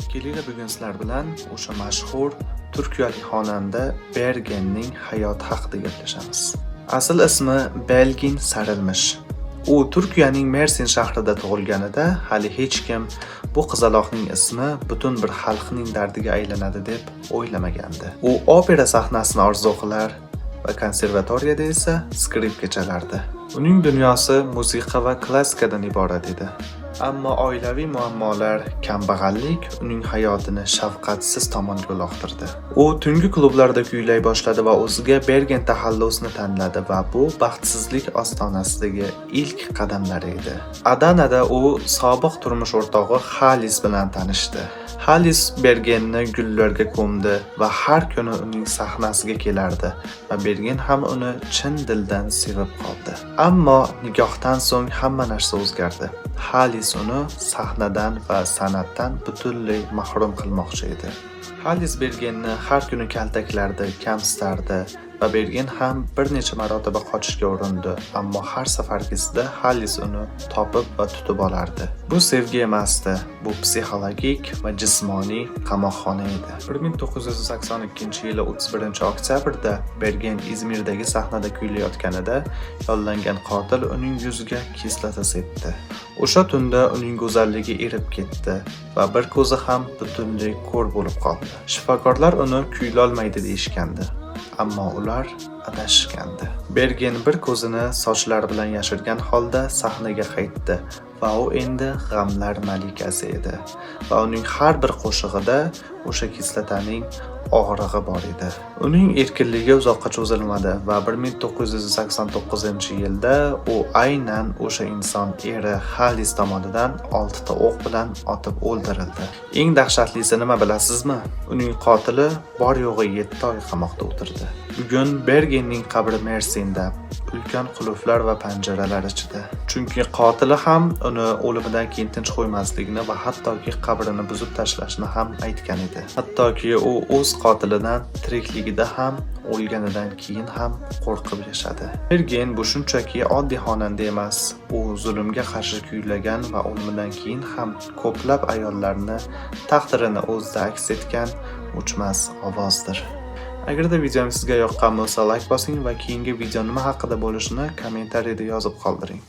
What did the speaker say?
Kelinglar bugun sizlar bilan o'sha mashhur turkiyalik xonanda Bergenning hayoti haqida gaplashamiz. Asl ismi Belgin Sarilmish. U Turkiyaning Mersin shahrida tug'ilganida hali hech kim bu qizaloqning ismi butun bir xalqning dardiga aylanadi deb o'ylamagandi. U opera sahnasini orzu qilar va konservatoriyada esa skripka chalardi. Uning dunyosi musiqa va klassikadan iborat edi. Ammo oilaviy muammolar, kambag'allik uning hayotini shafqatsiz tomonga uloqtirdi. U tungi klublarda kuylay boshladi va o'ziga Bergen taxallusini tanladi va bu baxtsizlik ostonasidagi ilk qadamlari edi. Adanada u sobiq turmush o'rtog'i Halis bilan tanishdi. Halis Bergenni gullarga ko'mdi va har kuni uning sahnasiga kelardi va Bergen ham uni chin dildan sevib qoldi. Ammo nikohdan so'ng hamma narsa o'zgardi. Halis uni sahnadan va san'atdan butunlay mahrum qilmoqchi edi. Halis Bergenni har kuni kaltaklardi, kamsitardi va Bergen ham bir necha marotaba qochishga urindi, ammo har safargisida Halis uni topib va tutib olardi. Bu sevgi emasdi, bu psixologik va jismoniy qamoqxona edi. 1982-yili 31-oktyabrda Bergen Izmirdagi sahnada kuylayotganida yollangan qotil uning yuziga kislota sepdi. O'sha tunda uning go'zalligi erib ketdi va bir ko'zi ham butunlay ko'r bo'lib qoldi. Shifokorlar uni kuylolmaydi deyishgandi, ammo ular adashishgandi. Bergen bir ko'zini sochlar bilan yashirgan holda sahnaga qaytdi va u endi g'amlar malikasi edi va uning har bir qo'shig'ida o'sha kislotaning og'rig'i bor edi. Uning erkinligi uzoqqa cho'zilmadi va 1989-yilda u aynan o'sha inson eri Halis tomonidan 6 ta o'q bilan otib o'ldirildi. Eng dahshatlisi nima bilasizmi? Uning qotili bor yo'g'i 7 oy qamoqda o'tirdi. Bugun Bergenning qabri Mersinda, ulkan qulflar va panjaralar ichida. Chunki qotili ham uni o'limidan keyin tinch qo'ymasligini va hattoki qabrini buzib tashlashni ham aytgan edi. Hattoki u o'z qotilidan tirikligida ham, o'lganidan keyin ham qo'rqib yashadi. Bergen bu shunchaki oddiy xonanda emas, u zulmga qarshi kuylagan va o'limidan keyin ham ko'plab ayollarni taqdirini o'zida aks etgan o'chmas ovozdir. Agarda videom sizga yoqqan bo'lsa, like bosing va keyingi video nima haqida bo'lishini kommentariyada yozib qoldiring.